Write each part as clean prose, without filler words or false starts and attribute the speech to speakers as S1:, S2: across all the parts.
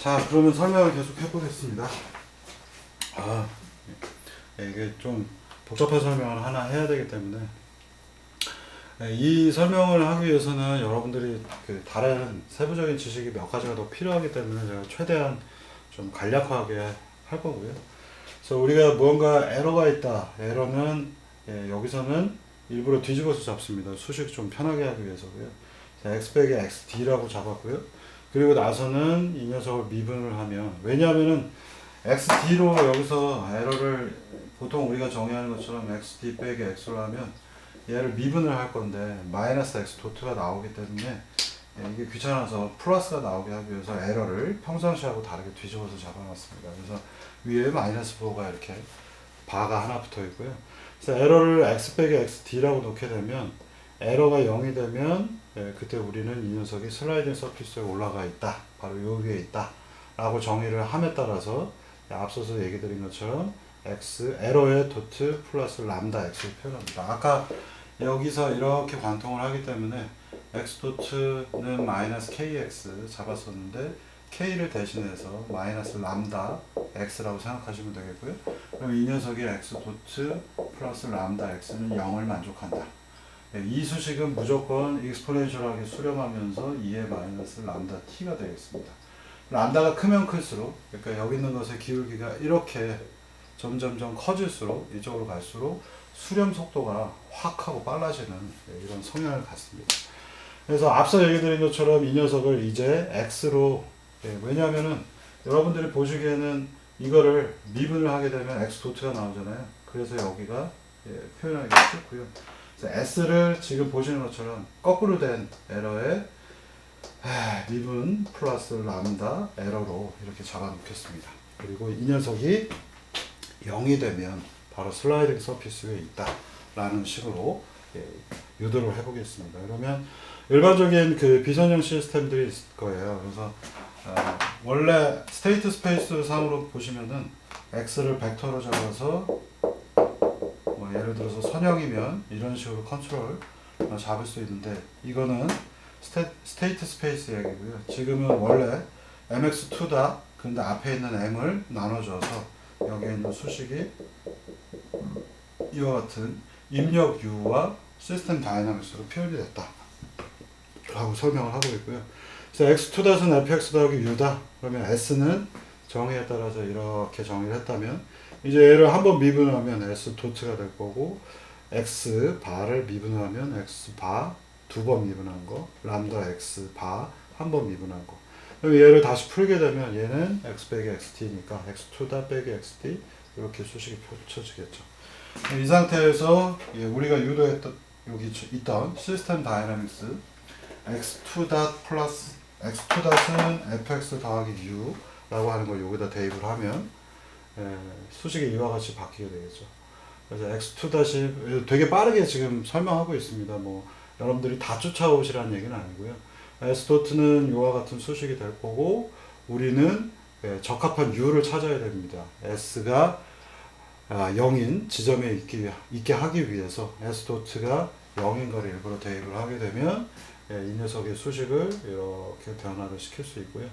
S1: 자, 그러면 설명을 계속 해보겠습니다. 이게 좀 복잡한 설명을 하나 해야 되기 때문에 이 설명을 하기 위해서는 여러분들이 그 다른 세부적인 지식이 몇 가지가 더 필요하기 때문에 제가 최대한 좀 간략하게 할 거고요. 그래서 우리가 무언가 에러가 있다. 에러는 여기서는 일부러 뒤집어서 잡습니다. 수식 좀 편하게 하기 위해서고요. 자, x백에 xd라고 잡았고요. 그리고 나서는 이 녀석을 미분을 하면, 왜냐하면은 xd로 여기서 에러를 보통 우리가 정의하는 것처럼 xd 빼기 x로 하면 얘를 미분을 할 건데 마이너스 x 도트가 나오기 때문에 이게 귀찮아서 플러스가 나오게 하기 위해서 에러를 평상시하고 다르게 뒤집어서 잡아놨습니다. 그래서 위에 마이너스 부호가 이렇게 바가 하나 붙어 있고요. 그래서 에러를 x 빼기 xd라고 놓게 되면 에러가 0이 되면 그때 우리는 이 녀석이 슬라이딩 서피스에 올라가 있다. 바로 요 위에 있다. 라고 정의를 함에 따라서 앞서서 얘기 드린 것처럼 x 에러의 도트 플러스 람다 x를 표현합니다. 아까 여기서 이렇게 관통을 하기 때문에 x 도트는 마이너스 kx 잡았었는데 k를 대신해서 마이너스 람다 x라고 생각하시면 되겠고요. 그럼 이 녀석의 x 도트 플러스 람다 x는 0을 만족한다. 이 수식은 무조건 익스포넨셜하게 수렴하면서 2의 마이너스 람다 t가 되겠습니다. 람다가 크면 클수록, 그러니까 여기 있는 것의 기울기가 이렇게 점점점 커질수록, 이쪽으로 갈수록 수렴 속도가 확 하고 빨라지는 이런 성향을 갖습니다. 그래서 앞서 얘기 드린 것처럼 이 녀석을 이제 x로, 왜냐하면은 여러분들이 보시기에는 이거를 미분을 하게 되면 x 도트가 나오잖아요. 그래서 여기가 표현하기가 쉽고요. S를 지금 보시는 것처럼 거꾸로 된 에러에 미분 플러스 람다 에러로 이렇게 잡아 놓겠습니다. 그리고 이 녀석이 0이 되면 바로 슬라이딩 서피스 위에 있다 라는 식으로 유도를 해 보겠습니다. 그러면 일반적인 그 비선형 시스템들이 있을 거예요. 그래서 원래 스테이트 스페이스 상으로 보시면은 X를 벡터로 잡아서 예를 들어서 선형이면 이런 식으로 컨트롤 잡을 수 있는데, 이거는 스테이트 스페이스 얘기고요. 지금은 원래 mx2다. 근데 앞에 있는 m을 나눠줘서 여기에 있는 수식이 이와 같은 입력 u와 시스템 다이나믹스로 표현이 됐다 라고 설명을 하고 있고요. 그래서 x2는 fx 더하기 u다. 그러면 s는 정의에 따라서 이렇게 정의를 했다면, 이제 얘를 한번 미분하면 s 도트가 될 거고, x 바를 미분하면 x 바 두 번 미분한 거, 람다 x 바 한 번 미분한 거. 그럼 얘를 다시 풀게 되면 얘는 x 빼기 xt니까 x2다 빼기 xt 이렇게 수식이 펼쳐지겠죠. 이 상태에서 우리가 유도했던 여기 있던 시스템 다이나믹스 x2 플러스 x2는 fx 더하기 u 라고 하는 걸 여기다 대입을 하면 수식이 이와 같이 바뀌게 되겠죠. 그래서 x2 되게 빠르게 지금 설명하고 있습니다. 뭐 여러분들이 다 쫓아오시라는 얘기는 아니고요. s-는 이와 같은 수식이 될 거고, 우리는 적합한 u를 찾아야 됩니다. s가 0인 지점에 있게 하기 위해서 s-가 0인 걸 일부러 대입을 하게 되면 이 녀석의 수식을 이렇게 변화를 시킬 수 있고요.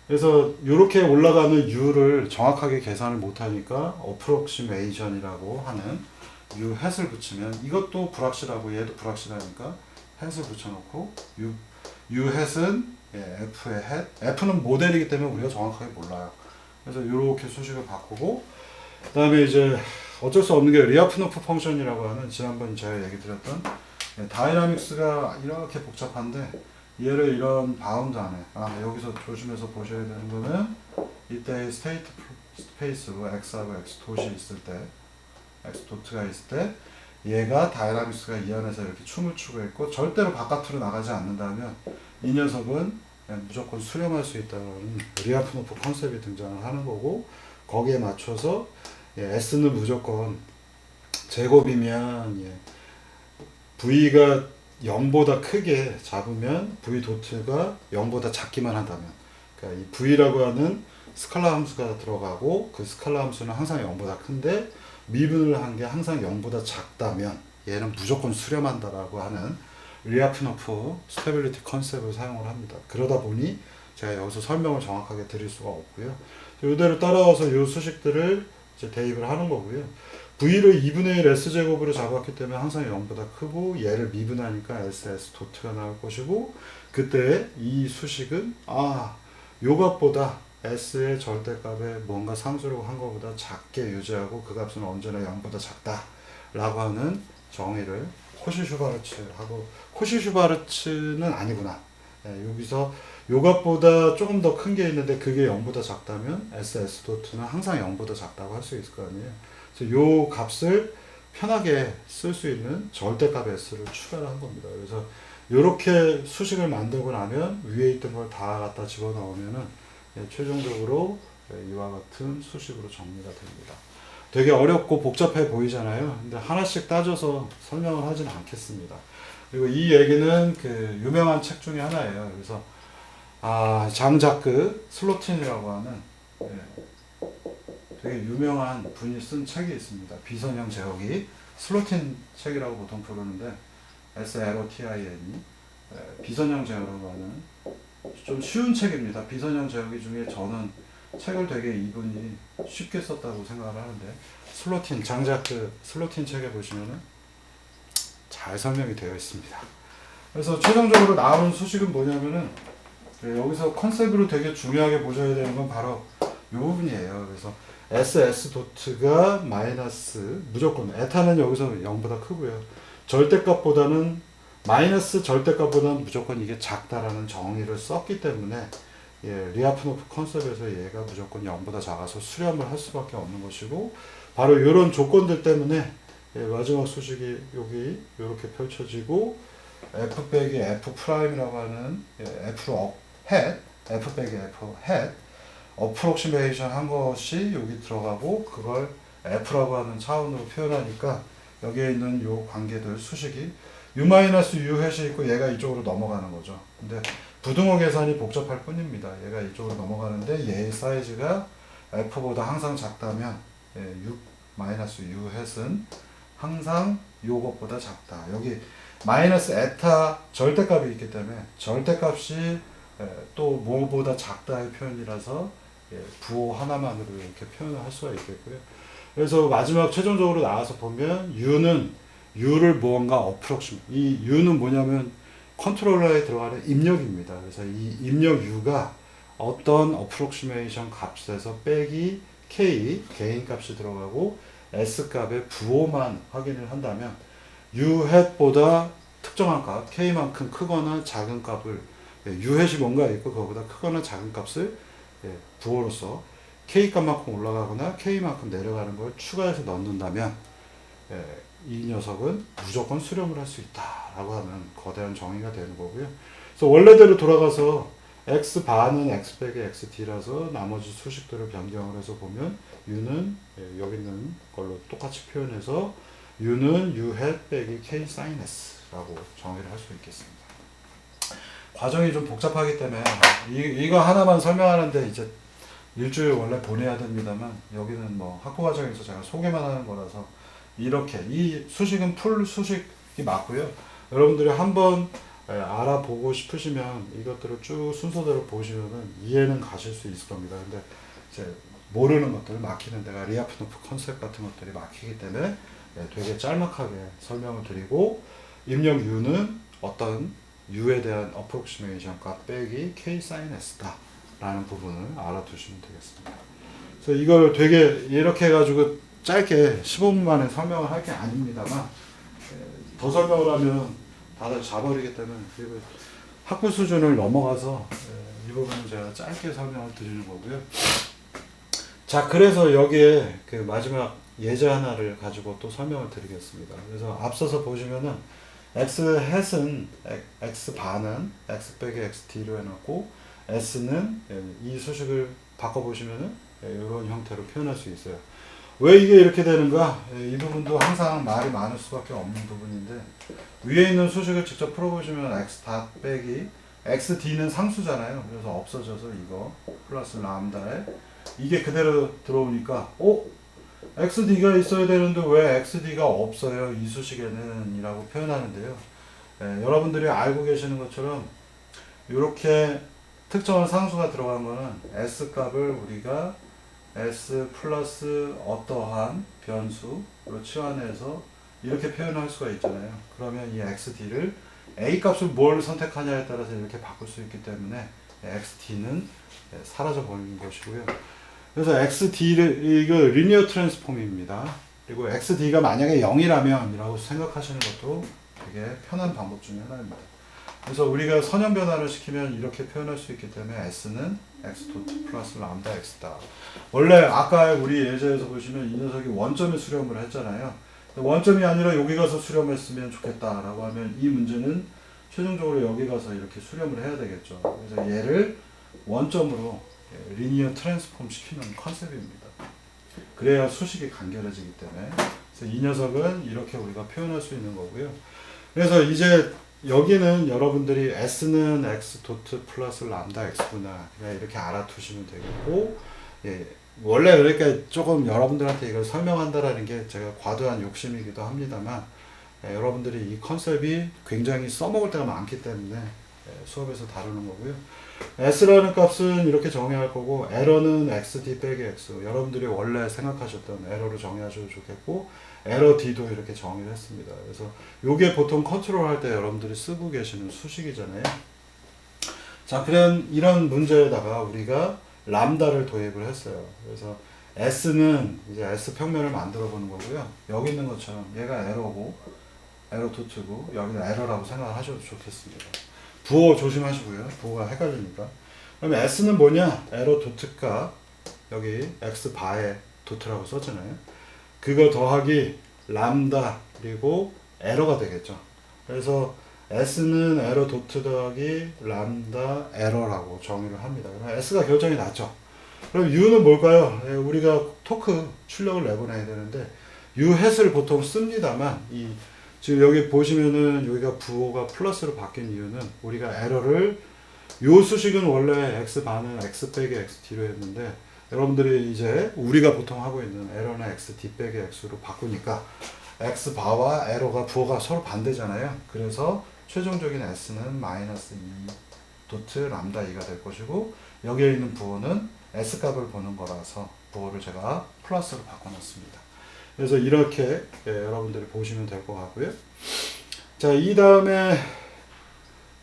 S1: 그래서 이렇게 올라가는 u를 정확하게 계산을 못하니까 어프록시메이션이라고 하는 u 햇을 붙이면, 이것도 불확실하고 얘도 불확실하니까 햇을 붙여놓고 u 햇은 f의 햇, f는 모델이기 때문에 우리가 정확하게 몰라요. 그래서 이렇게 수식을 바꾸고, 그 다음에 이제 어쩔 수 없는 게 리아프노프 펑션이라고 하는, 지난번 제가 얘기 드렸던 다이나믹스가 이렇게 복잡한데, 얘를 이런 바운드 안에, 여기서 조심해서 보셔야 되는 거는 이때 스테이트 스페이스로 x하고 x 돛이 있을 때, x 도트가 있을 때 얘가 다이나믹스가 이 안에서 이렇게 춤을 추고 있고 절대로 바깥으로 나가지 않는다면 이 녀석은 무조건 수렴할 수 있다는 리아프노프 컨셉이 등장을 하는 거고, 거기에 맞춰서 s는 무조건 제곱이면 v가 0보다 크게 잡으면 v 도트가 0보다 작기만 한다면, 그러니까 이 v라고 하는 스칼라 함수가 들어가고 그 스칼라 함수는 항상 0보다 큰데 미분을 한 게 항상 0보다 작다면 얘는 무조건 수렴한다라고 하는 리아프노프 스테빌리티 컨셉을 사용을 합니다. 그러다 보니 제가 여기서 설명을 정확하게 드릴 수가 없고요. 이대로 따라와서 이 수식들을 이제 대입을 하는 거고요. V를 2분의 1 S제곱으로 잡았기 때문에 항상 0보다 크고 얘를 미분하니까 SS 도트가 나올 것이고 그때 이 수식은 요 값보다 S의 절대값에 뭔가 상수라고 한 것보다 작게 유지하고 그 값은 언제나 0보다 작다 라고 하는 정의를 코시-슈바르츠하고 코시-슈바르츠는 아니구나. 여기서 요 값보다 조금 더 큰 게 있는데 그게 0보다 작다면 SS 도트는 항상 0보다 작다고 할 수 있을 거 아니에요. 그래서 요 값을 편하게 쓸 수 있는 절대값 S를 추가를 한 겁니다. 그래서 이렇게 수식을 만들고 나면 위에 있던 걸 다 갖다 집어넣으면은 최종적으로 이와 같은 수식으로 정리가 됩니다. 되게 어렵고 복잡해 보이잖아요. 근데 하나씩 따져서 설명을 하진 않겠습니다. 그리고 이 얘기는 그 유명한 책 중에 하나예요. 그래서 장 자크 슬로틴이라고 하는 되게 유명한 분이 쓴 책이 있습니다. 비선형 제어기 슬로틴 책이라고 보통 부르는데 SLOTIN이 비선형 제어라고 하는 좀 쉬운 책입니다. 비선형 제어기 중에 저는 책을 되게 이분이 쉽게 썼다고 생각을 하는데 슬로틴 장자크 슬로틴 책에 보시면은 잘 설명이 되어 있습니다. 그래서 최종적으로 나오는 수식은 뭐냐면은 여기서 컨셉으로 되게 중요하게 보셔야 되는 건 바로 이 부분이에요. 그래서 SS 도트가 마이너스 무조건 에타는 여기서 0보다 크고요. 절대값보다는 마이너스 절대값보다는 무조건 이게 작다라는 정의를 썼기 때문에 리아프노프 컨셉에서 얘가 무조건 0보다 작아서 수렴을 할 수밖에 없는 것이고 바로 이런 조건들 때문에 마지막 수식이 여기 이렇게 펼쳐지고 f 빼기 f 프라임이라고 하는 f로 f 빼기 f 어프록시메이션 한 것이 여기 들어가고 그걸 f라고 하는 차원으로 표현하니까 여기에 있는 요 관계들 수식이 u-u 햇이 있고 얘가 이쪽으로 넘어가는 거죠. 근데 부등호 계산이 복잡할 뿐입니다. 얘가 이쪽으로 넘어가는데 얘의 사이즈가 f보다 항상 작다면 u-u 햇은 항상 요것보다 작다. 여기 마이너스 에타 절대값이 있기 때문에 절대값이 또 뭐보다 작다의 표현이라서 부호 하나만으로 이렇게 표현을 할 수가 있겠고요. 그래서 마지막 최종적으로 나와서 보면 u를 무언가 어프록심 이 u는 뭐냐면 컨트롤러에 들어가는 입력입니다. 그래서 이 입력 u가 어떤 어프록시메이션 값에서 빼기 k 개인 값이 들어가고 s 값의 부호만 확인을 한다면 u 햇보다 특정한 값 k만큼 크거나 작은 값을 u 햇이 뭔가 있고 그거보다 크거나 작은 값을 부호로서 k 값만큼 올라가거나 k만큼 내려가는 걸 추가해서 넣는다면 이 녀석은 무조건 수렴을 할 수 있다라고 하는 거대한 정의가 되는 거고요. 그래서 원래대로 돌아가서 x 반은 x 빼기 xd라서 나머지 수식들을 변경을 해서 보면 u는 여기 있는 걸로 똑같이 표현해서 u는 u 햇 빼기 k sin s라고 정의를 할 수 있겠습니다. 과정이 좀 복잡하기 때문에 이거 하나만 설명하는데 이제 일주일 원래 보내야 됩니다만 여기는 뭐 학부 과정에서 제가 소개만 하는 거라서 이렇게 이 수식은 풀 수식이 맞고요. 여러분들이 한번 알아보고 싶으시면 이것들을 쭉 순서대로 보시면은 이해는 가실 수 있을 겁니다. 근데 이제 모르는 것들 막히는 데가 리아프노프 컨셉 같은 것들이 막히기 때문에 되게 짤막하게 설명을 드리고 입력 u는 어떤 u에 대한 어프록시메이션 값 빼기 k sin s다 라는 부분을 알아두시면 되겠습니다. 그래서 이걸 되게 이렇게 해가지고 짧게 15분 만에 설명을 할 게 아닙니다만 더 설명을 하면 다들 자버리기 때문에 그리고 학부 수준을 넘어가서 이 부분은 제가 짧게 설명을 드리는 거고요. 자, 그래서 여기에 그 마지막 예제 하나를 가지고 또 설명을 드리겠습니다. 그래서 앞서서 보시면은 x 햇은 x 반은 x 빼기 xd로 해놓고 s는 이 수식을 바꿔보시면은 이런 형태로 표현할 수 있어요. 왜 이게 이렇게 되는가? 이 부분도 항상 말이 많을 수밖에 없는 부분인데 위에 있는 수식을 직접 풀어보시면 x 다 빼기 xd는 상수잖아요. 그래서 없어져서 이거 플러스 람다에 이게 그대로 들어오니까 xd가 있어야 되는데 왜 xd가 없어요? 이 수식에는 이라고 표현하는데요. 여러분들이 알고 계시는 것처럼 이렇게 특정한 상수가 들어간 거는 s 값을 우리가 s 플러스 어떠한 변수로 치환해서 이렇게 표현할 수가 있잖아요. 그러면 이 xd를 a 값을 뭘 선택하냐에 따라서 이렇게 바꿀 수 있기 때문에 xd는 사라져 버리는 것이고요. 그래서 xd를 이거 리니어 트랜스폼입니다. 그리고 xd가 만약에 0이라면 이라고 생각하시는 것도 되게 편한 방법 중에 하나입니다. 그래서 우리가 선형 변화를 시키면 이렇게 표현할 수 있기 때문에 s는 x 도트 플러스 람다 x다. 원래 아까 우리 예제에서 보시면 이 녀석이 원점에 수렴을 했잖아요. 원점이 아니라 여기 가서 수렴했으면 좋겠다라고 하면 이 문제는 최종적으로 여기 가서 이렇게 수렴을 해야 되겠죠. 그래서 얘를 원점으로 리니어 트랜스폼 시키는 컨셉입니다. 그래야 수식이 간결해지기 때문에. 그래서 이 녀석은 이렇게 우리가 표현할 수 있는 거고요. 그래서 이제 여기는 여러분들이 s는 x 도트 플러스 람다 x구나 이렇게 알아두시면 되겠고, 예, 원래 그러니까 조금 여러분들한테 이걸 설명한다라는 게 제가 과도한 욕심이기도 합니다만, 예, 여러분들이 이 컨셉이 굉장히 써먹을 때가 많기 때문에 수업에서 다루는 거고요. s라는 값은 이렇게 정의할 거고, 에러는 xd 빼기 x, 여러분들이 원래 생각하셨던 에러로 정의하셔도 좋겠고, 에러 d도 이렇게 정의를 했습니다. 그래서 요게 보통 컨트롤 할 때 여러분들이 쓰고 계시는 수식이잖아요. 자, 그런 이런 문제에다가 우리가 람다를 도입을 했어요. 그래서 s는 이제 s 평면을 만들어 보는 거고요. 여기 있는 것처럼 얘가 에러고 에러 도트고 여기는 에러라고 생각하셔도 좋겠습니다. 부호 조심하시고요. 부호가 헷갈리니까. 그러면 s는 뭐냐? 에러 도트값, 여기 x 바에 도트라고 썼잖아요. 그거 더하기 람다 그리고 에러가 되겠죠. 그래서 s는 에러 도트 더하기 람다 에러라고 정의를 합니다. 그럼 s가 결정이 났죠. 그럼 u는 뭘까요? 우리가 토크 출력을 내보내야 되는데 u 햇을 보통 씁니다만, 지금 여기 보시면은 여기가 부호가 플러스로 바뀐 이유는 우리가 에러를, 요 수식은 원래 x반은 x 빼기 xd로 했는데 여러분들이 이제 우리가 보통 하고 있는 에러는 xd 빼기 x로 바꾸니까 x바와 에러가 부호가 서로 반대잖아요. 그래서 최종적인 s는 마이너스 2 도트 람다 2가 될 것이고, 여기에 있는 부호는 s 값을 보는 거라서 부호를 제가 플러스로 바꿔놨습니다. 그래서 이렇게 여러분들이 보시면 될 것 같고요. 자, 이 다음에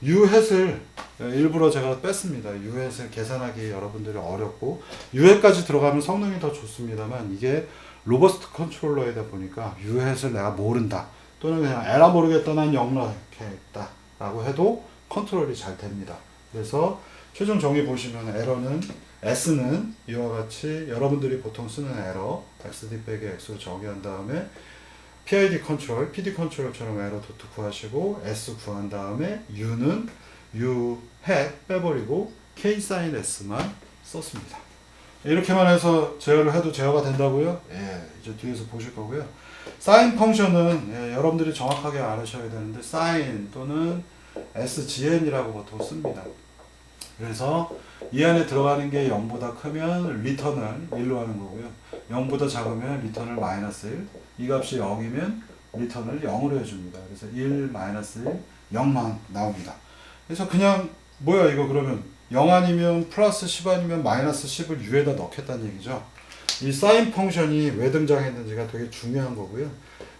S1: u햇을 일부러 제가 뺐습니다. u햇을 계산하기 여러분들이 어렵고, u햇까지 들어가면 성능이 더 좋습니다만, 이게 로버스트 컨트롤러이다 보니까 u햇을 내가 모른다, 또는 그냥 에라 모르겠다, 난 영락했다 라고 해도 컨트롤이 잘 됩니다. 그래서 최종 정의 보시면 에러는 s는 이와 같이 여러분들이 보통 쓰는 에러 xd 빼기 x로 정의한 다음에 PID 컨트롤, PD 컨트롤처럼 에러 도트 구하시고 s 구한 다음에 u는 u 햇 빼버리고 k sin s만 썼습니다. 이렇게만 해서 제어를 해도 제어가 된다고요? 예, 이제 뒤에서 보실 거고요. sin 펑션은 여러분들이 정확하게 알으셔야 되는데 sin 또는 sgn이라고 보통 씁니다. 그래서 이 안에 들어가는 게 0보다 크면 리턴을 1로 하는 거고요. 0보다 작으면 리턴을 마이너스 1, 이 값이 0이면 리턴을 0으로 해줍니다. 그래서 1, 마이너스 1, 0만 나옵니다. 그래서 그냥 뭐야 이거, 그러면 0 아니면 플러스 10 아니면 마이너스 10을 u에다 넣겠다는 얘기죠. 이 sin 펑션이 왜 등장했는지가 되게 중요한 거고요.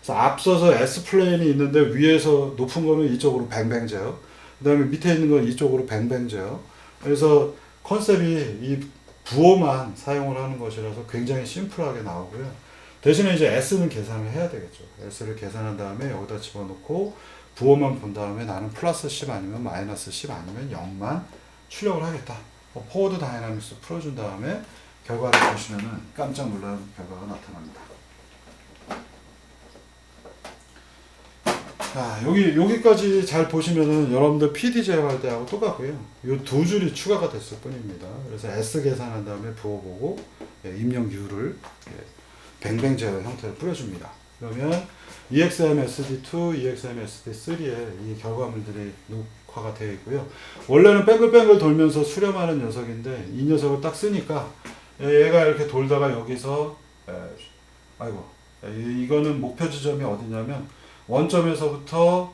S1: 그래서 앞서서 s 플레인이 있는데 위에서 높은 거는 이쪽으로 뱅뱅 제어, 그 다음에 밑에 있는 건 이쪽으로 뱅뱅 제어. 그래서 컨셉이 이 부호만 사용을 하는 것이라서 굉장히 심플하게 나오고요. 대신에 이제 s는 계산을 해야 되겠죠. s를 계산한 다음에 여기다 집어넣고 부호만 본 다음에 나는 플러스 10 아니면 마이너스 10 아니면 0만 출력을 하겠다. 포워드 다이나믹스 풀어준 다음에 결과를 보시면은 깜짝 놀라는 결과가 나타납니다. 자, 여기까지 잘 보시면은 여러분들 PD 제어할 때하고 똑같고요. 이 두 줄이 추가가 됐을 뿐입니다. 그래서 S 계산한 다음에 부호 보고 입력 U를 뱅뱅 제어 형태로 뿌려줍니다. 그러면 EXM-SD2, EXM-SD3에 이 결과물들이 녹화가 되어 있고요. 원래는 뱅글뱅글 돌면서 수렴하는 녀석인데 이 녀석을 딱 쓰니까 얘가 이렇게 돌다가 여기서 이거는 목표 지점이 어디냐면 원점에서부터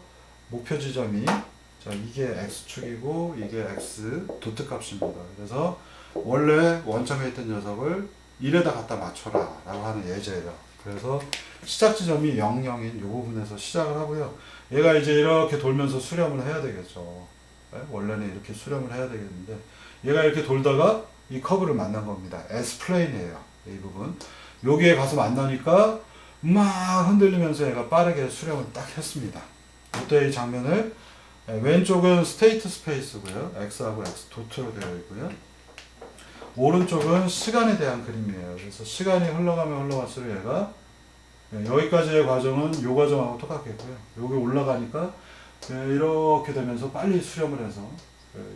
S1: 목표 지점이 자 이게 x축이고 이게 x 도트 값입니다. 그래서 원래 원점에 있던 녀석을 1에다 갖다 맞춰라 라고 하는 예제예요. 그래서 시작 지점이 00인 이 부분에서 시작을 하고요. 얘가 이제 이렇게 돌면서 수렴을 해야 되겠죠. 네? 원래는 이렇게 수렴을 해야 되겠는데 얘가 이렇게 돌다가 이 커브를 만난 겁니다. S-플레인이에요. 이 부분. 여기에 가서 만나니까 막 흔들리면서 얘가 빠르게 수렴을 딱 했습니다. 이때 이 장면을 왼쪽은 스테이트 스페이스고요. X하고 X 도트로 되어 있고요. 오른쪽은 시간에 대한 그림이에요. 그래서 시간이 흘러가면 흘러갈수록 얘가 여기까지의 과정은 이 과정하고 똑같겠고요. 여기 올라가니까 이렇게 되면서 빨리 수렴을 해서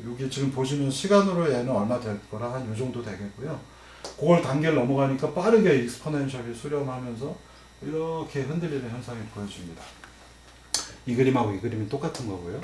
S1: 여기 지금 보시면 시간으로 얘는 얼마 될 거라 한 이 정도 되겠고요. 그걸 단계를 넘어가니까 빠르게 익스포넨셜이 수렴하면서 이렇게 흔들리는 현상이 보여집니다. 이 그림하고 이 그림이 똑같은 거고요.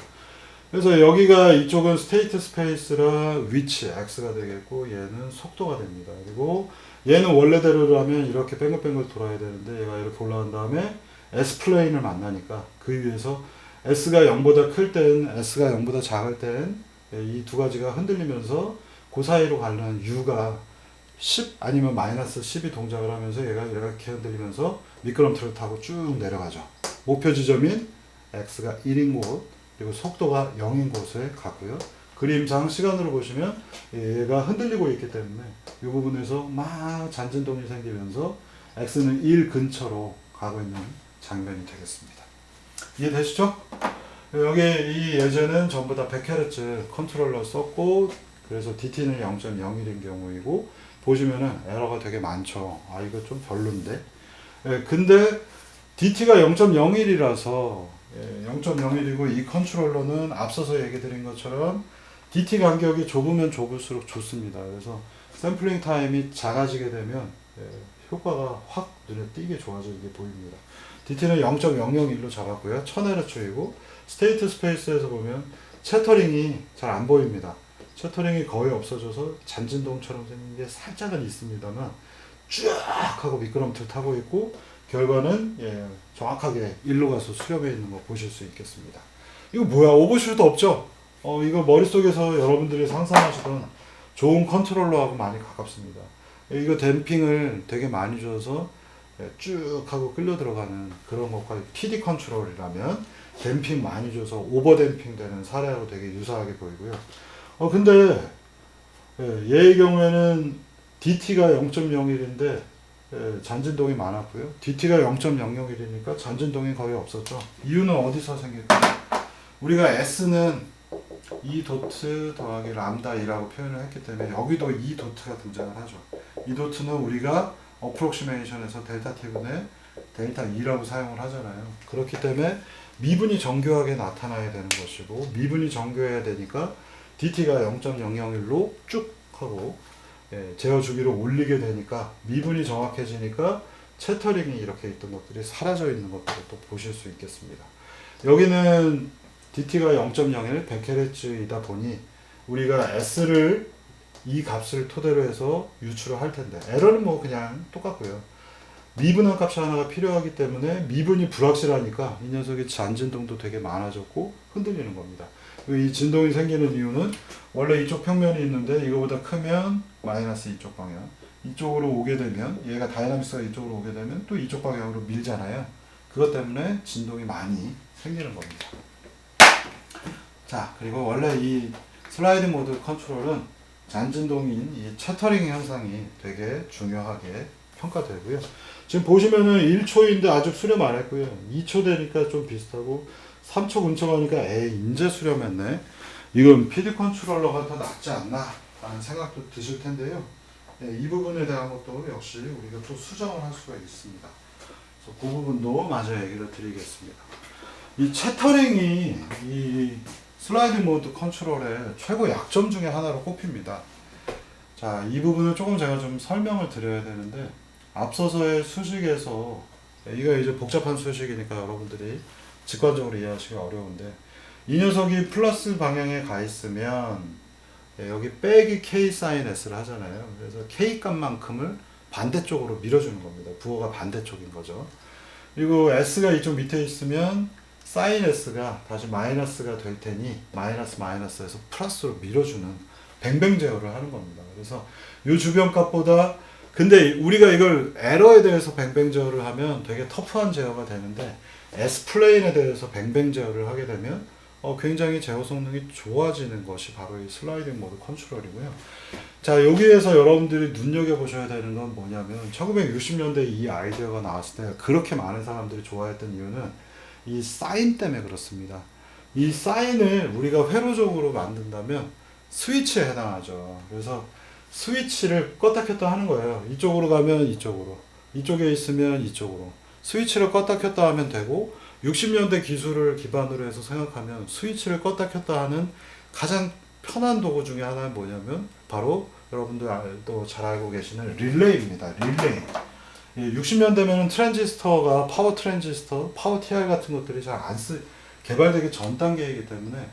S1: 그래서 여기가 이쪽은 스테이트 스페이스라 위치 x가 되겠고 얘는 속도가 됩니다. 그리고 얘는 원래대로라면 이렇게 뱅글뱅글 돌아야 되는데 얘가 이렇게 올라간 다음에 S 플레인을 만나니까 그 위에서 S가 0보다 클 땐 S가 0보다 작을 땐 이 두 가지가 흔들리면서 그 사이로 가는 U가 10 아니면 마이너스 10이 동작을 하면서 얘가 이렇게 흔들리면서 미끄럼틀을 타고 쭉 내려가죠. 목표 지점인 X가 1인 곳 그리고 속도가 0인 곳에 가고요. 그림상 시간으로 보시면 얘가 흔들리고 있기 때문에 이 부분에서 막 잔진동이 생기면서 X는 1 근처로 가고 있는 장면이 되겠습니다. 이해되시죠? 여기 이 예제는 전부 다 100Hz 컨트롤러 썼고 그래서 DT는 0.01인 경우이고 보시면은 에러가 되게 많죠. 아 이거 좀 별론데. 근데 DT가 0.01이라서 0.01이고 이 컨트롤러는 앞서서 얘기 드린 것처럼 DT 간격이 좁으면 좁을수록 좋습니다. 그래서 샘플링 타임이 작아지게 되면 효과가 확 눈에 띄게 좋아지게 보입니다. DT는 0.001로 잡았고요. 1000Hz이고 스테이트 스페이스에서 보면 채터링이 잘 안 보입니다. 채터링이 거의 없어져서 잔진동처럼 생긴 게 살짝은 있습니다만 쭉 하고 미끄럼틀 타고 있고 결과는 정확하게 일로 가서 수렴해 있는 거 보실 수 있겠습니다. 이거 뭐야? 오버슈트 없죠? 이거 머릿속에서 여러분들이 상상하시던 좋은 컨트롤러하고 많이 가깝습니다. 이거 댐핑을 되게 많이 줘서 쭉 하고 끌려 들어가는 그런 것과 PD 컨트롤이라면 댐핑 많이 줘서 오버 댐핑 되는 사례하고 되게 유사하게 보이고요. 근데 얘의 경우에는 DT가 0.01인데 잔진동이 많았고요. DT가 0.001이니까 잔진동이 거의 없었죠. 이유는 어디서 생길까요? 우리가 S는 2 도트 더하기 람다 2라고 표현을 했기 때문에 여기도 2 도트가 등장을 하죠. 이 도트는 우리가 어프록시메이션에서 델타 T분의 델타 2라고 사용을 하잖아요. 그렇기 때문에 미분이 정교하게 나타나야 되는 것이고 미분이 정교해야 되니까 DT가 0.001로 쭉 하고 제어 주기를 올리게 되니까 미분이 정확해지니까 채터링이 이렇게 있던 것들이 사라져 있는 것들을 또 보실 수 있겠습니다. 여기는 DT가 0.01 100Hz이다 보니 우리가 S를 이 값을 토대로 해서 유출을 할 텐데 에러는 뭐 그냥 똑같고요. 미분한 값이 하나가 필요하기 때문에 미분이 불확실하니까 이 녀석의 잔진동도 되게 많아졌고 흔들리는 겁니다. 이 진동이 생기는 이유는 원래 이쪽 평면이 있는데 이거보다 크면 마이너스 이쪽 방향 이쪽으로 오게 되면 얘가 다이나믹스가 이쪽으로 오게 되면 또 이쪽 방향으로 밀잖아요. 그것 때문에 진동이 많이 생기는 겁니다. 자 그리고 원래 이 슬라이드 모드 컨트롤은 잔진동인 이 채터링 현상이 되게 중요하게 평가되고요. 지금 보시면은 1초인데 아직 수렴 안 했고요. 2초 되니까 좀 비슷하고 3초 근처 가니까 인제 수렴했네. 이건 PD 컨트롤러가 더 낫지 않나 라는 생각도 드실 텐데요. 이 부분에 대한 것도 역시 우리가 또 수정을 할 수가 있습니다. 그래서 그 부분도 마저 얘기를 드리겠습니다. 이 채터링이 이 슬라이드 모드 컨트롤의 최고 약점 중에 하나로 꼽힙니다. 자, 이 부분을 조금 제가 좀 설명을 드려야 되는데 앞서서의 수식에서 이거 이제 복잡한 수식이니까 여러분들이 직관적으로 이해하시기 어려운데 이 녀석이 플러스 방향에 가 있으면 여기 빼기 K 사인 S를 하잖아요. 그래서 K 값만큼을 반대쪽으로 밀어주는 겁니다. 부호가 반대쪽인 거죠. 그리고 S가 이쪽 밑에 있으면 사인 S가 다시 마이너스가 될 테니 마이너스에서 플러스로 밀어주는 뱅뱅 제어를 하는 겁니다. 그래서 이 주변값보다 근데 우리가 이걸 에러에 대해서 뱅뱅 제어를 하면 되게 터프한 제어가 되는데 S 플레인에 대해서 뱅뱅 제어를 하게 되면 굉장히 제어 성능이 좋아지는 것이 바로 이 슬라이딩 모드 컨트롤이고요. 자, 여기에서 여러분들이 눈여겨보셔야 되는 건 뭐냐면 1960년대 이 아이디어가 나왔을 때 그렇게 많은 사람들이 좋아했던 이유는 이 사인 때문에 그렇습니다. 이 사인을 우리가 회로적으로 만든다면 스위치에 해당하죠. 그래서 스위치를 껐다 켰다 하는 거예요. 이쪽으로 가면 이쪽으로, 이쪽에 있으면 이쪽으로. 스위치를 껐다 켰다 하면 되고 60년대 기술을 기반으로 해서 생각하면 스위치를 껐다 켰다 하는 가장 편한 도구 중에 하나는 뭐냐면 바로 여러분들도 잘 알고 계시는 릴레이입니다. 릴레이. 60년대면은 트랜지스터가 파워 트랜지스터, 파워 TR 같은 것들이 잘 개발되기 전 단계이기 때문에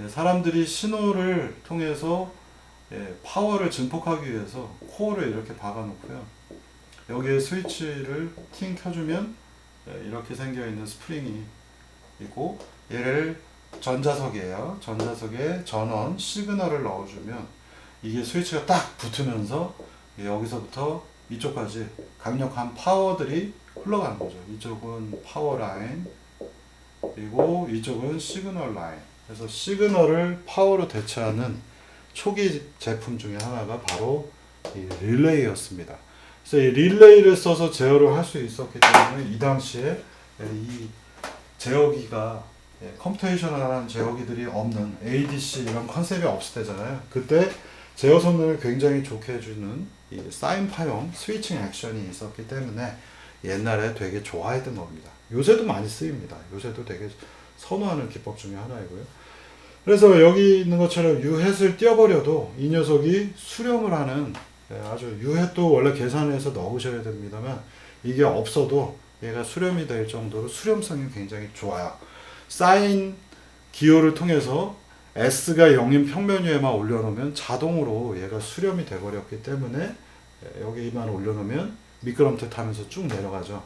S1: 사람들이 신호를 통해서 파워를 증폭하기 위해서 코어를 이렇게 박아 놓고요. 여기에 스위치를 팅 켜주면 이렇게 생겨 있는 스프링이 있고 얘를 전자석이에요. 전자석에 전원 시그널을 넣어주면 이게 스위치가 딱 붙으면서 여기서부터 이쪽까지 강력한 파워들이 흘러가는 거죠. 이쪽은 파워 라인 그리고 이쪽은 시그널 라인. 그래서 시그널을 파워로 대체하는 초기 제품 중에 하나가 바로 이 릴레이였습니다. 그래서 이 릴레이를 써서 제어를 할 수 있었기 때문에 이 당시에 이 제어기가 컴퓨테이셔널한 제어기들이 없는 ADC 이런 컨셉이 없을 때잖아요. 그때 제어 성능을 굉장히 좋게 해주는 이 사인파용 스위칭 액션이 있었기 때문에 옛날에 되게 좋아했던 겁니다. 요새도 많이 쓰입니다. 요새도 되게 선호하는 기법 중에 하나이고요. 그래서 여기 있는 것처럼 유햇을 띄워버려도 이 녀석이 수렴을 하는 아주 유햇도 원래 계산해서 넣으셔야 됩니다만 이게 없어도 얘가 수렴이 될 정도로 수렴성이 굉장히 좋아요. 사인 기호를 통해서 S가 0인 평면 위에만 올려놓으면 자동으로 얘가 수렴이 돼버렸기 때문에 여기만 올려놓으면 미끄럼틀 타면서 쭉 내려가죠.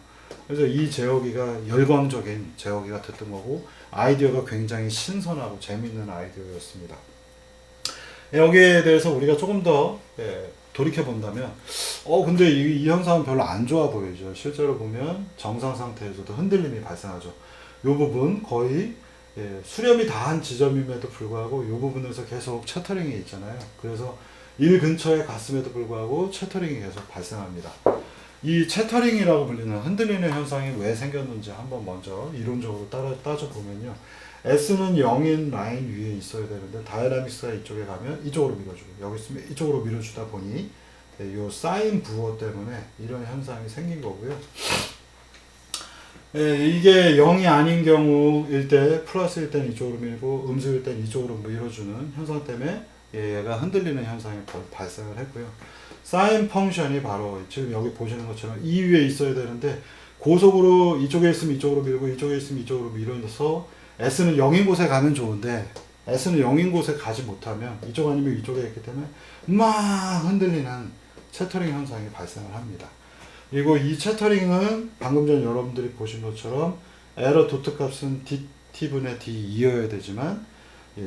S1: 그래서 이 제어기가 열광적인 제어기가 됐던 거고 아이디어가 굉장히 신선하고 재밌는 아이디어였습니다. 여기에 대해서 우리가 조금 더 돌이켜 본다면 근데 이 현상은 별로 안 좋아 보이죠. 실제로 보면 정상 상태에서도 흔들림이 발생하죠. 이 부분 거의 수렴이 다 한 지점임에도 불구하고 이 부분에서 계속 채터링이 있잖아요. 그래서 일 근처에 갔음에도 불구하고 채터링이 계속 발생합니다. 이 채터링이라고 불리는 흔들리는 현상이 왜 생겼는지 한번 먼저 이론적으로 따져보면요. S는 0인 라인 위에 있어야 되는데 다이나믹스가 이쪽에 가면 이쪽으로 밀어주고 여기 있으면 이쪽으로 밀어주다 보니 이 사인 부호 때문에 이런 현상이 생긴 거고요. 이게 0이 아닌 경우일 때 플러스일 땐 이쪽으로 밀고 음수일 땐 이쪽으로 밀어주는 현상 때문에 얘가 흔들리는 현상이 발생을 했고요. 사인 펑션이 바로 지금 여기 보시는 것처럼 이 위에 있어야 되는데 고속으로 이쪽에 있으면 이쪽으로 밀고 이쪽에 있으면 이쪽으로 밀어서 S는 0인 곳에 가면 좋은데 S는 0인 곳에 가지 못하면 이쪽 아니면 이쪽에 있기 때문에 막 흔들리는 채터링 현상이 발생을 합니다. 그리고 이 채터링은 방금 전 여러분들이 보신 것처럼 에러 도트 값은 T분의 D2여야 되지만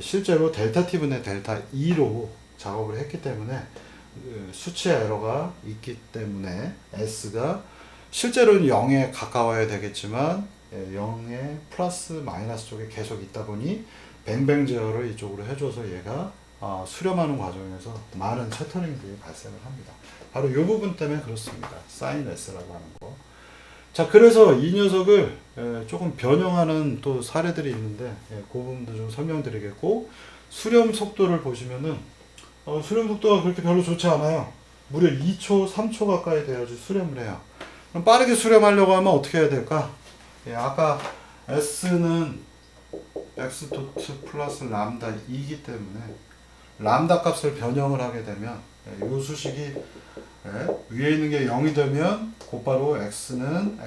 S1: 실제로 델타 T분의 델타 2로 작업을 했기 때문에 수치의 에러가 있기 때문에 S가 실제로는 0에 가까워야 되겠지만 0의 플러스 마이너스 쪽에 계속 있다 보니 뱅뱅 제어를 이쪽으로 해줘서 얘가 수렴하는 과정에서 많은 채터링들이 발생을 합니다. 바로 이 부분 때문에 그렇습니다. 사인 S라고 하는 거. 자, 그래서 이 녀석을 조금 변형하는 또 사례들이 있는데 그 부분도 좀 설명드리겠고 수렴 속도를 보시면은 수렴 속도가 그렇게 별로 좋지 않아요. 무려 2초, 3초 가까이 돼야지 수렴을 해요. 그럼 빠르게 수렴하려고 하면 어떻게 해야 될까? 아까 S는 X 도트 플러스 람다 2이기 때문에 람다 값을 변형을 하게 되면 이 수식이 위에 있는 게 0이 되면 곧바로 XT는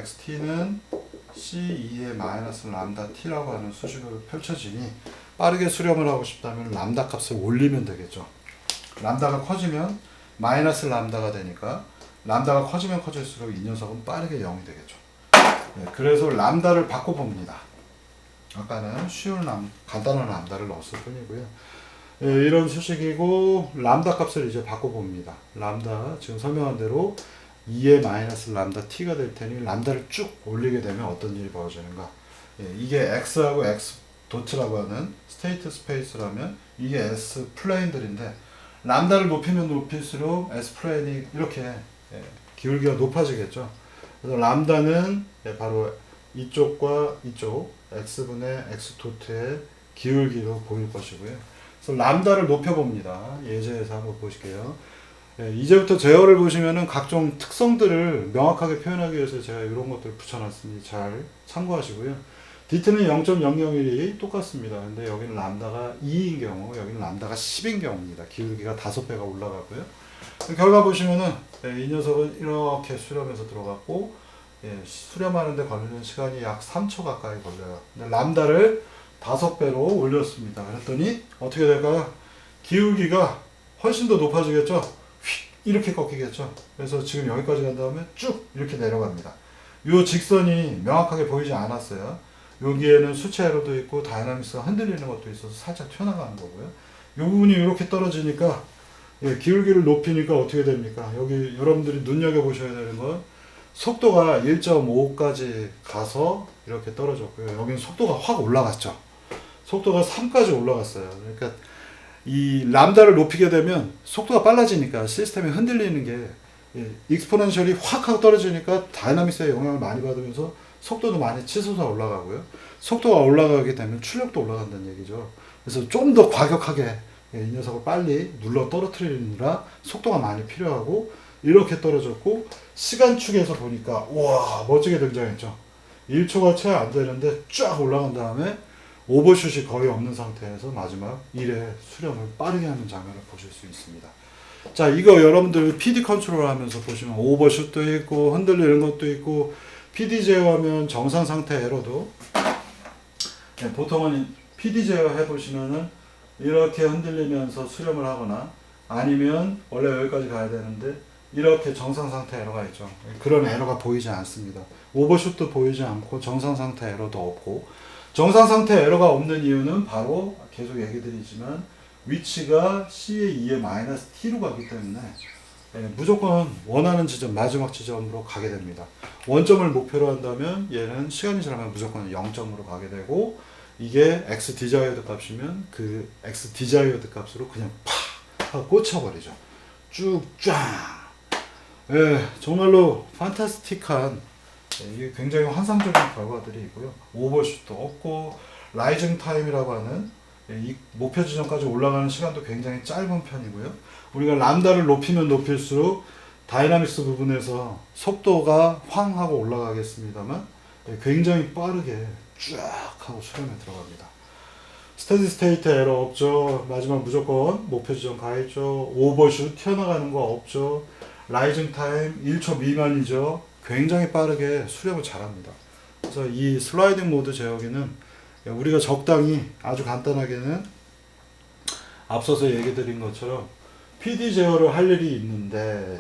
S1: C2의 마이너스 람다 T라고 하는 수식으로 펼쳐지니 빠르게 수렴을 하고 싶다면 람다 값을 올리면 되겠죠. 람다가 커지면 마이너스 람다가 되니까 람다가 커지면 커질수록 이 녀석은 빠르게 0이 되겠죠. 그래서 람다를 바꿔봅니다. 아까는 간단한 람다를 넣었을 뿐이고요. 예, 이런 수식이고 람다 값을 이제 바꿔봅니다. 람다 지금 설명한 대로 2의 마이너스 람다 t가 될 테니 람다를 쭉 올리게 되면 어떤 일이 벌어지는가. 예, 이게 x하고 x 도트라고 하는 스테이트 스페이스라면 이게 s 플레인들인데 람다를 높이면 높일수록 s 플레인이 이렇게 예, 기울기가 높아지겠죠. 그래서 람다는 예, 바로 이쪽과 이쪽 x분의 x 도트의 기울기로 보일 것이고요. 그래서 람다를 높여봅니다. 예제에서 한번 보실게요. 예, 이제부터 제어를 보시면은 각종 특성들을 명확하게 표현하기 위해서 제가 이런 것들을 붙여놨으니 잘 참고하시고요. 디트는 0.001이 똑같습니다. 근데 여기는 람다가 2인 경우, 여기는 람다가 10인 경우입니다. 기울기가 5배가 올라가고요. 결과 보시면은 예, 이 녀석은 이렇게 수렴해서 들어갔고 예, 수렴하는데 걸리는 시간이 약 3초 가까이 걸려요. 근데 람다를 5배로 올렸습니다. 그랬더니 어떻게 될까요? 기울기가 훨씬 더 높아지겠죠? 휙 이렇게 꺾이겠죠? 그래서 지금 여기까지 간 다음에 쭉 이렇게 내려갑니다. 이 직선이 명확하게 보이지 않았어요. 여기에는 수치 에러도 있고 다이나믹스가 흔들리는 것도 있어서 살짝 튀어나가는 거고요. 이 부분이 이렇게 떨어지니까 예, 기울기를 높이니까 어떻게 됩니까? 여기 여러분들이 눈여겨보셔야 되는 건 속도가 1.5까지 가서 이렇게 떨어졌고요. 여기는 속도가 확 올라갔죠. 속도가 3까지 올라갔어요. 그러니까 이 람다를 높이게 되면 속도가 빨라지니까 시스템이 흔들리는 게 익스포넨셜이 확 하고 떨어지니까 다이나믹스에 영향을 많이 받으면서 속도도 많이 치솟아 올라가고요. 속도가 올라가게 되면 출력도 올라간다는 얘기죠. 그래서 좀 더 과격하게 이 녀석을 빨리 눌러 떨어뜨리느라 속도가 많이 필요하고 이렇게 떨어졌고 시간축에서 보니까 와 멋지게 등장했죠. 1초가 채 안 되는데 쫙 올라간 다음에 오버슛이 거의 없는 상태에서 마지막 1의 수렴을 빠르게 하는 장면을 보실 수 있습니다. 자, 이거 여러분들 PD 컨트롤 하면서 보시면 오버슛도 있고 흔들리는 것도 있고 PD 제어하면 정상 상태 에러도 네, 보통은 PD 제어 해보시면은 이렇게 흔들리면서 수렴을 하거나 아니면 원래 여기까지 가야 되는데 이렇게 정상 상태 에러가 있죠. 그런 에러가 보이지 않습니다. 오버슛도 보이지 않고 정상 상태 에러도 없고 정상 상태 에러가 없는 이유는 바로 계속 얘기 드리지만 위치가 C의 2의 마이너스 T로 가기 때문에 예, 무조건 원하는 지점 마지막 지점으로 가게 됩니다. 원점을 목표로 한다면 얘는 시간이 지나면 무조건 0점으로 가게 되고 이게 x 디자이어드 값이면 그 x 디자이어드 값으로 그냥 팍 하고 꽂혀버리죠. 쭉 쫙. 예, 정말로 판타스틱한 이게 굉장히 환상적인 결과들이 있고요. 오버슛도 없고 라이징 타임이라고 하는 이 목표 지점까지 올라가는 시간도 굉장히 짧은 편이고요. 우리가 람다를 높이면 높일수록 다이나믹스 부분에서 속도가 황 하고 올라가겠습니다만 굉장히 빠르게 쫙 하고 수렴에 들어갑니다. 스테디 스테이트 에러 없죠. 마지막 무조건 목표 지점 가 있죠. 오버슛 튀어나가는 거 없죠. 라이징 타임 1초 미만이죠. 굉장히 빠르게 수렴을 잘합니다. 그래서 이 슬라이딩 모드 제어기는 우리가 적당히 아주 간단하게는 앞서서 얘기 드린 것처럼 PD 제어를 할 일이 있는데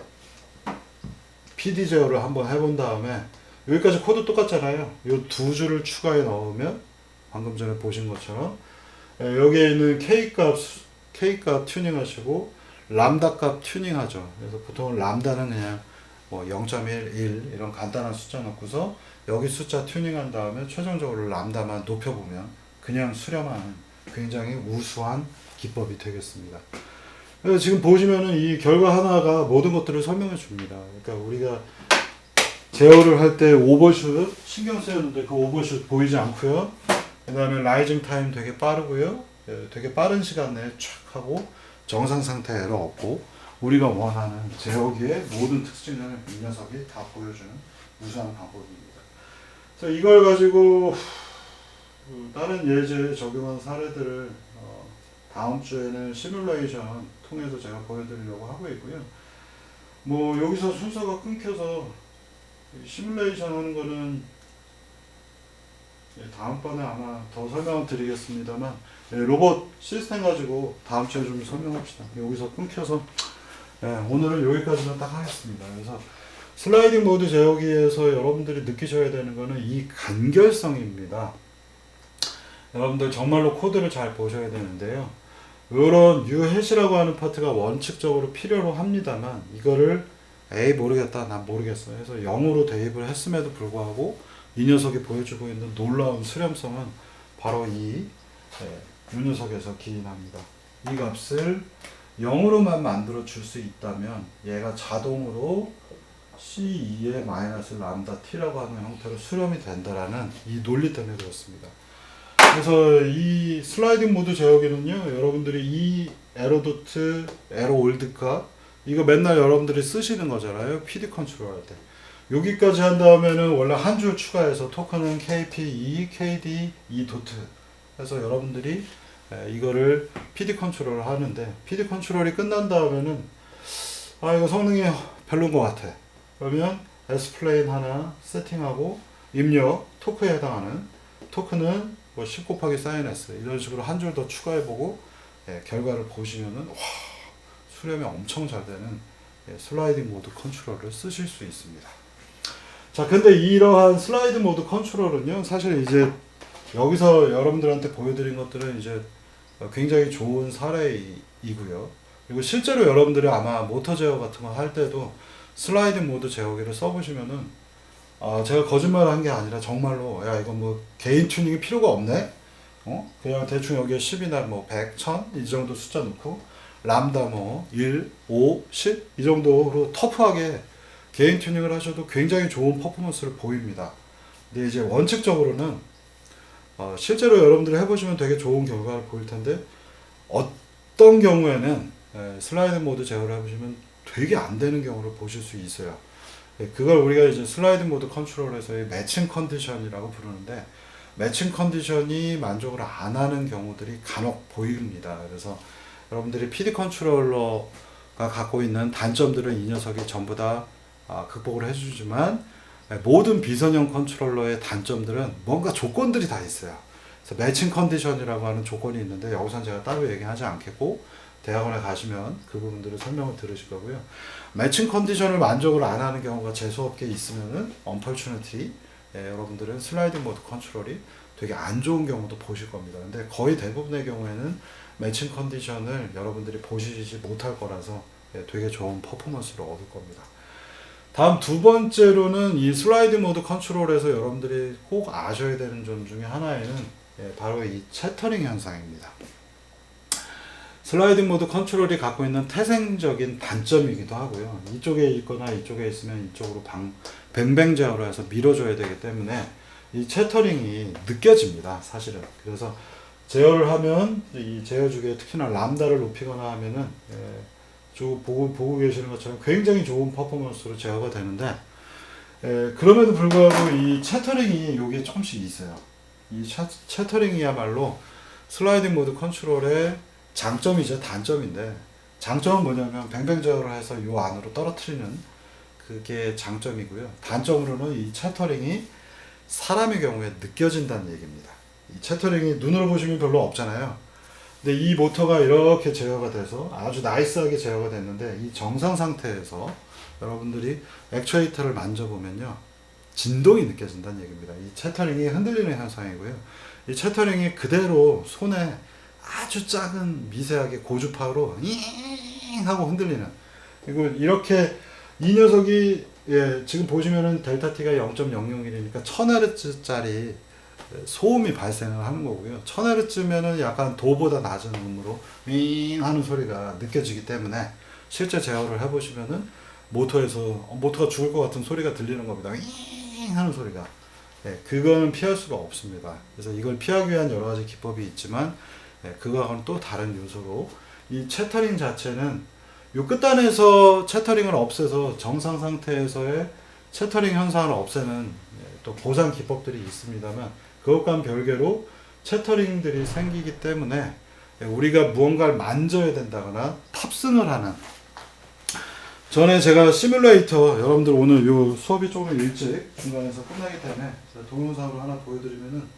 S1: PD 제어를 한번 해본 다음에 여기까지 코드 똑같잖아요. 이 두 줄을 추가해 넣으면 방금 전에 보신 것처럼 여기에 있는 K값 튜닝 하시고 람다 값 튜닝 하죠. 그래서 보통 람다는 그냥 뭐 0.1, 1 이런 간단한 숫자 넣고서 여기 숫자 튜닝한 다음에 최종적으로 람다만 높여보면 그냥 수렴하는 굉장히 우수한 기법이 되겠습니다. 그래서 지금 보시면은 이 결과 하나가 모든 것들을 설명해 줍니다. 그러니까 우리가 제어를 할 때 오버슛 신경 쓰였는데 그 오버슛 보이지 않고요. 그 다음에 라이징 타임 되게 빠르고요. 되게 빠른 시간 내에 촥 하고 정상 상태 에러 없고 우리가 원하는 제어기의 모든 특징을 이 녀석이 다 보여주는 우수한 방법입니다. 그래서 이걸 가지고 다른 예제에 적용한 사례들을 다음 주에는 시뮬레이션 통해서 제가 보여드리려고 하고 있고요. 뭐 여기서 순서가 끊겨서 시뮬레이션 하는 거는 다음번에 아마 더 설명을 드리겠습니다만 로봇 시스템 가지고 다음 주에 좀 설명합시다. 여기서 끊겨서 오늘은 여기까지만 딱 하겠습니다. 그래서 슬라이딩 모드 제어기에서 여러분들이 느끼셔야 되는 거는 이 간결성입니다. 여러분들 정말로 코드를 잘 보셔야 되는데요. 이런 uhat이라고 하는 파트가 원칙적으로 필요로 합니다만 이거를 에이 모르겠다 난 모르겠어 해서 0으로 대입을 했음에도 불구하고 이 녀석이 보여주고 있는 놀라운 수렴성은 바로 이 녀석에서 기인합니다. 이 값을 0으로만 만들어 줄 수 있다면 얘가 자동으로 C2의 마이너스 람다 t라고 하는 형태로 수렴이 된다라는 이 논리 때문에 그렇습니다. 그래서 이 슬라이딩 모드 제어기는요, 여러분들이 이 에러도트, 에러 올드카 이거 맨날 여러분들이 쓰시는 거잖아요. PD 컨트롤 할 때. 여기까지 한 다음에는 원래 한 줄 추가해서 토큰은 KP2, KD, 2 도트 해서 여러분들이 이거를 PD 컨트롤을 하는데 PD 컨트롤이 끝난 다음에는 아 이거 성능이 별로인 것 같아. 그러면 S플레인 하나 세팅하고 입력 토크에 해당하는 토크는 뭐 10 곱하기 사인 S 이런 식으로 한 줄 더 추가해보고 결과를 보시면은 와 수렴이 엄청 잘 되는 슬라이딩 모드 컨트롤을 쓰실 수 있습니다. 자, 근데 이러한 슬라이드 모드 컨트롤은요, 사실 이제 여기서 여러분들한테 보여드린 것들은 이제 굉장히 좋은 사례이고요. 그리고 실제로 여러분들이 아마 모터 제어 같은 거 할 때도 슬라이딩 모드 제어기를 써보시면은 제가 거짓말을 한 게 아니라 정말로 야 이건 뭐 개인 튜닝이 필요가 없네. 그냥 대충 여기에 10이나 뭐 100, 1000 이 정도 숫자 넣고 람다 뭐 1, 5, 10 이 정도로 터프하게 개인 튜닝을 하셔도 굉장히 좋은 퍼포먼스를 보입니다. 근데 이제 원칙적으로는 실제로 여러분들이 해보시면 되게 좋은 결과를 보일 텐데 어떤 경우에는 슬라이드 모드 제어를 해보시면 되게 안 되는 경우를 보실 수 있어요. 그걸 우리가 이제 슬라이드 모드 컨트롤에서의 매칭 컨디션이라고 부르는데 매칭 컨디션이 만족을 안 하는 경우들이 간혹 보입니다. 그래서 여러분들이 PD 컨트롤러가 갖고 있는 단점들은 이 녀석이 전부 다 극복을 해주지만 모든 비선형 컨트롤러의 단점들은 뭔가 조건들이 다 있어요. 그래서 매칭 컨디션이라고 하는 조건이 있는데 여기서는 제가 따로 얘기하지 않겠고 대학원에 가시면 그 부분들을 설명을 들으실 거고요. 매칭 컨디션을 만족을 안 하는 경우가 재수없게 있으면은 언펄추니티 여러분들은 슬라이딩 모드 컨트롤이 되게 안 좋은 경우도 보실 겁니다. 근데 거의 대부분의 경우에는 매칭 컨디션을 여러분들이 보시지 못할 거라서 되게 좋은 퍼포먼스를 얻을 겁니다. 다음 두 번째로는 이 슬라이드 모드 컨트롤에서 여러분들이 꼭 아셔야 되는 점 중에 하나에는 바로 이 채터링 현상입니다. 슬라이딩 모드 컨트롤이 갖고 있는 태생적인 단점이기도 하고요. 이쪽에 있거나 이쪽에 있으면 이쪽으로 뱅뱅 제어로 해서 밀어줘야 되기 때문에 이 채터링이 느껴집니다. 사실은. 그래서 제어를 하면 이 제어 주기에 특히나 람다를 높이거나 하면은 보고 계시는 것처럼 굉장히 좋은 퍼포먼스로 제어가 되는데 그럼에도 불구하고 이 채터링이 여기에 조금씩 있어요. 이 채터링이야말로 슬라이딩 모드 컨트롤의 장점이죠. 단점인데 장점은 뭐냐면 뱅뱅 제어를 해서 요 안으로 떨어뜨리는 그게 장점이고요. 단점으로는 이 채터링이 사람의 경우에 느껴진다는 얘기입니다. 이 채터링이 눈으로 보시면 별로 없잖아요. 근데 이 모터가 이렇게 제어가 돼서 아주 나이스하게 제어가 됐는데 이 정상 상태에서 여러분들이 액추에이터를 만져보면요 진동이 느껴진다는 얘기입니다. 이 채터링이 흔들리는 현상이고요. 이 채터링이 그대로 손에 아주 작은 미세하게 고주파로 잉 하고 흔들리는 그리고 이렇게 이 녀석이 지금 보시면은 델타 T가 0.001이니까 1000Hz짜리 소음이 발생을 하는 거고요. 1000Hz면은 약간 도보다 낮은 음으로 윙 하는 소리가 느껴지기 때문에 실제 제어를 해보시면은 모터가 죽을 것 같은 소리가 들리는 겁니다. 윙 하는 소리가. 그거는 피할 수가 없습니다. 그래서 이걸 피하기 위한 여러 가지 기법이 있지만 그거하고는 또 다른 요소로 이 채터링 자체는 요 끝단에서 채터링을 없애서 정상 상태에서의 채터링 현상을 없애는 또 보상 기법들이 있습니다만 그것과는 별개로 채터링들이 생기기 때문에 우리가 무언가를 만져야 된다거나 탑승을 하는 전에 제가 시뮬레이터 여러분들 오늘 요 수업이 조금 일찍 중간에서 끝나기 때문에 동영상으로 하나 보여드리면은